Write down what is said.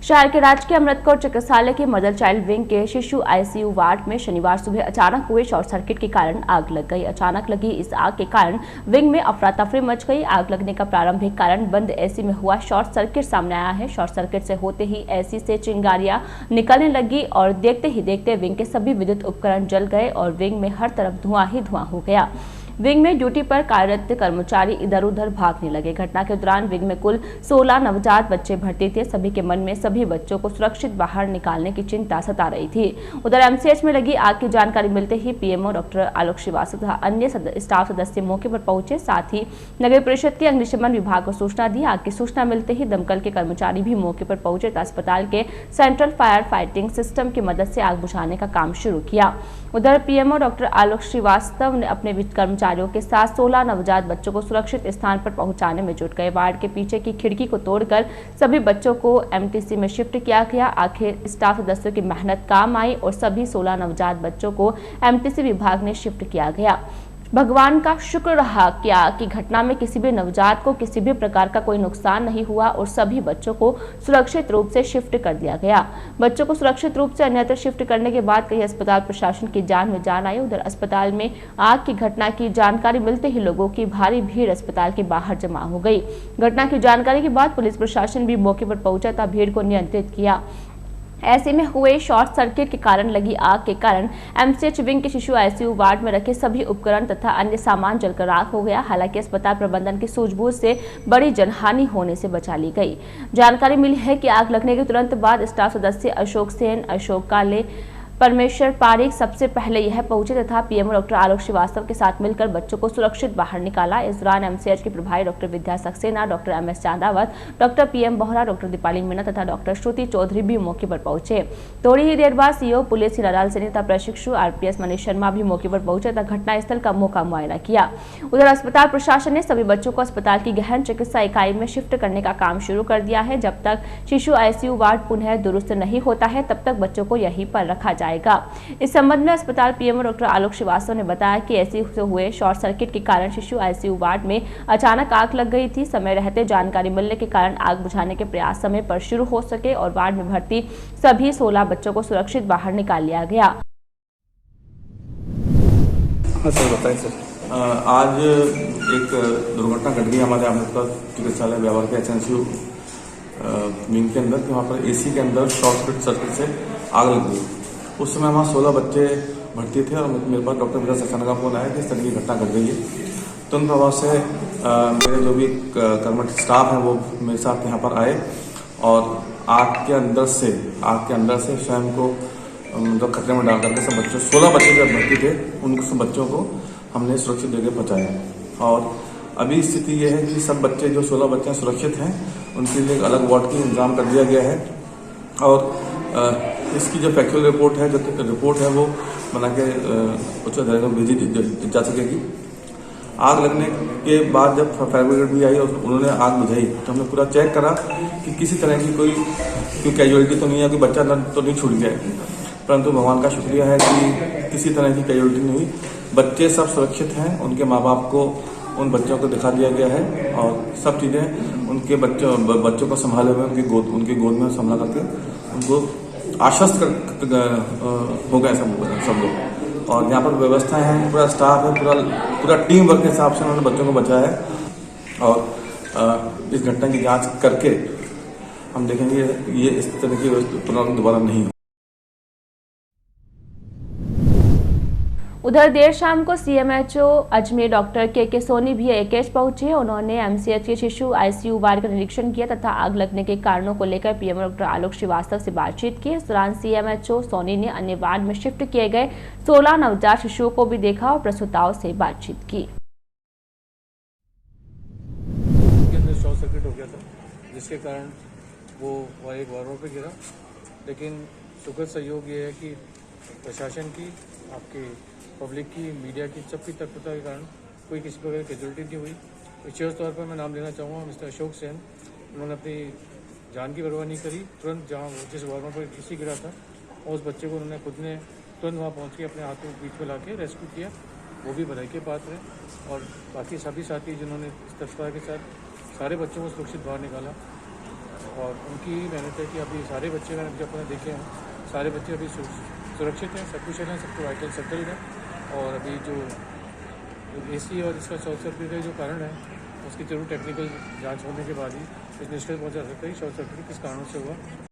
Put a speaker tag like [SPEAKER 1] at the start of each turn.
[SPEAKER 1] शहर के राजकीय अमृतकौर चिकित्सालय के मदर चाइल्ड विंग के शिशु आईसीयू वार्ड में शनिवार सुबह अचानक हुए शॉर्ट सर्किट के कारण आग लग गई। अचानक लगी इस आग के कारण विंग में अफरा तफरी मच गई। आग लगने का प्रारंभिक कारण बंद एसी में हुआ शॉर्ट सर्किट सामने आया है। शॉर्ट सर्किट से होते ही एसी से चिंगारियां निकलने लगी और देखते ही देखते विंग के सभी विद्युत उपकरण जल गए और विंग में हर तरफ धुआं ही धुआं हो गया। विंग में ड्यूटी पर कार्यरत कर्मचारी इधर उधर भागने लगे। घटना के दौरान विंग में कुल 16 नवजात बच्चे भर्ती थे। सभी के मन में सभी बच्चों को सुरक्षित बाहर निकालने की चिंता सता रही थी। उधर एमसीएच में लगी आग की जानकारी मिलते ही पीएमओ डॉक्टर आलोक श्रीवास्तव तथा अन्य स्टाफ सदस्य मौके पर पहुंचे। साथ ही नगर परिषद के अग्निशमन विभाग को सूचना दी। आग की सूचना मिलते ही दमकल के कर्मचारी भी मौके पर पहुंचे तथा अस्पताल के सेंट्रल फायर फाइटिंग सिस्टम की मदद से आग बुझाने का काम शुरू किया। उधर पीएमओ डॉक्टर आलोक श्रीवास्तव ने अपने कर्मचारियों के साथ 16 नवजात बच्चों को सुरक्षित स्थान पर पहुंचाने में जुट गए। वार्ड के पीछे की खिड़की को तोड़कर सभी बच्चों को एमटीसी में शिफ्ट किया गया। आखिर स्टाफ सदस्यों की मेहनत काम आई और सभी 16 नवजात बच्चों को एमटीसी विभाग में शिफ्ट किया गया। भगवान का शुक्र रहा क्या कि घटना में किसी भी नवजात को किसी भी प्रकार का कोई नुकसान नहीं हुआ और सभी बच्चों को सुरक्षित रूप से शिफ्ट कर दिया गया। बच्चों को सुरक्षित रूप से अन्यत्र शिफ्ट करने के बाद कई अस्पताल प्रशासन की जान में जान आई। उधर अस्पताल में आग की घटना की जानकारी मिलते ही लोगों की भारी भीड़ अस्पताल के बाहर जमा हो गई। घटना की जानकारी के बाद पुलिस प्रशासन भी मौके पर पहुंचा था भीड़ को नियंत्रित किया। ऐसे में हुए शॉर्ट सर्किट के कारण लगी आग के कारण एमसीएच विंग के शिशु आईसीयू वार्ड में रखे सभी उपकरण तथा अन्य सामान जलकर राख हो गया। हालांकि अस्पताल प्रबंधन की सूझबूझ से बड़ी जनहानि होने से बचा ली गई। जानकारी मिली है कि आग लगने के तुरंत बाद स्टाफ सदस्य अशोक सेन, अशोक काले, परमेश्वर पारिक सबसे पहले यह पहुंचे तथा पीएमओ डॉक्टर आलोक श्रीवास्तव के साथ मिलकर बच्चों को सुरक्षित बाहर निकाला। इस दौरान एमसीएच के प्रभारी doctor Vidya Saxena, doctor MS Chandawat, doctor PM Bohra, doctor Deepali Meena तथा डॉक्टर श्रुति चौधरी भी मौके पर पहुंचे। थोड़ी ही देर बाद सीओ पुलिस हीरालाल सैनी तथा प्रशिक्षु आरपीएस मनीष शर्मा भी मौके पर पहुंचे तथा घटनास्थल का मौका मुआयना किया। उधर अस्पताल प्रशासन ने सभी बच्चों को अस्पताल की गहन चिकित्सा इकाई में शिफ्ट करने का काम शुरू कर दिया है। जब तक शिशु आईसीयू वार्ड पुनः दुरुस्त नहीं होता है तब तक बच्चों को यहीं पर रखा जाएगा। इस संबंध में अस्पताल पीएमओ डॉक्टर आलोक श्रीवास्तव ने बताया कि ऐसे हुए शॉर्ट सर्किट के कारण शिशु आईसीयू वार्ड में अचानक आग लग गई थी। समय रहते जानकारी मिलने के कारण आग बुझाने के प्रयास समय पर शुरू हो सके और वार्ड में भर्ती सभी 16 बच्चों को सुरक्षित बाहर निकाल लिया गया।
[SPEAKER 2] सर बताइए सर, आज एक दुर्घटना घट गई हमारे अमृतसर चिकित्सालय व्यापार के एचएनसीयू विंग के अंदर। वहाँ पर एसी के अंदर शॉर्ट सर्किट से आग लग गई। उस समय वहाँ 16 बच्चे भर्ती थे और मेरे पास डॉक्टर विद्या सक्सेना का फोन आया कि इस तरह की घटना घट गई है। तुरंत प्रभाव से मेरे जो भी कर्मचारी स्टाफ हैं वो मेरे साथ यहाँ पर आए और आग के अंदर से स्वयं को मतलब खतरे में डाल करके सब बच्चों 16 बच्चे जो भर्ती थे उनको सब बच्चों को हमने सुरक्षित जगह पहुँचाया। और अभी स्थिति ये है कि सब बच्चे जो 16 बच्चे सुरक्षित हैं उनके लिए एक अलग वार्ड की इंतजाम कर दिया गया है। और इसकी जो फैक्चुअल रिपोर्ट है वो बना के उच्च अधिकारी को भेजी जा सकेगी। आग लगने के बाद जब फायर ब्रिगेड भी आई और उन्होंने आग बुझाई तो हमने पूरा चेक करा कि किसी तरह की कोई कैजुअलिटी तो नहीं है, कि बच्चा तो नहीं छूट गया। परंतु भगवान का शुक्रिया है कि किसी तरह की कैजुअलिटी नहीं हुई। बच्चे सब सुरक्षित हैं। उनके माँ बाप को उन बच्चों को दिखा दिया गया है और सब चीज़ें उनके बच्चों को संभाले हुए उनकी गोद में संभाला करके उनको आश्वस्त हो गए सब लोग। और यहाँ पर व्यवस्था है, पूरा स्टाफ है, पूरा टीम वर्क के हिसाब से उन्होंने बच्चों को बचाया है। और इस घटना की जांच करके हम देखेंगे ये इस तरह की पुनरावृत्ति दोबारा नहीं हो।
[SPEAKER 1] उधर देर शाम को सीएमएचओ अजमेर डॉक्टर के सोनी भी एकेश पहुंचे। उन्होंने एमसीएच के शिशु आईसीयू वार्ड का निरीक्षण किया तथा आग लगने के कारणों को लेकर पीएमओ डॉक्टर आलोक श्रीवास्तव से बातचीत की। इस दौरान सीएमएचओ सोनी ने अन्य वार्ड में शिफ्ट किए गए 16 नवजात शिशुओं को भी देखा और प्रसूताओं से बातचीत की।
[SPEAKER 3] शॉर्ट सर्किट हो गया था जिसके कारण वो एक वार्डों पे गिरा। लेकिन सुखद सहयोग ये है कि प्रशासन की, आपके पब्लिक की, मीडिया की, सबकी तत्परता के कारण कोई किसी प्रकार की कैजुअलिटी नहीं हुई। विशेष तौर पर मैं नाम लेना चाहूँगा मिस्टर अशोक सेन। उन्होंने अपनी जान की परवाह नहीं करी। तुरंत जहाँ जिस वार्ड पर किसी गिरा था और उस बच्चे को उन्होंने खुद ने तुरंत वहाँ पहुँच के अपने हाथों बीच में ला के रेस्क्यू किया। वो भी बधाई के पात्र हैं। और बाकी सभी साथी जिन्होंने इस तत्परता के साथ सारे बच्चों को सुरक्षित बाहर निकाला। और उनकी मेहनत है कि अभी सारे बच्चे मैंने जब अपने देखे हैं, सारे बच्चे अभी सुरक्षित हैं, सकुशल हैं, सबको वाइटल सेटल्ड है। और अभी जो AC और इसका शॉर्ट सर्किट का जो कारण है उसकी जरूर टेक्निकल जांच होने के बाद ही इस निष्कर्ष पहुंचा सकता है शॉर्ट सर्किट किस कारणों से हुआ।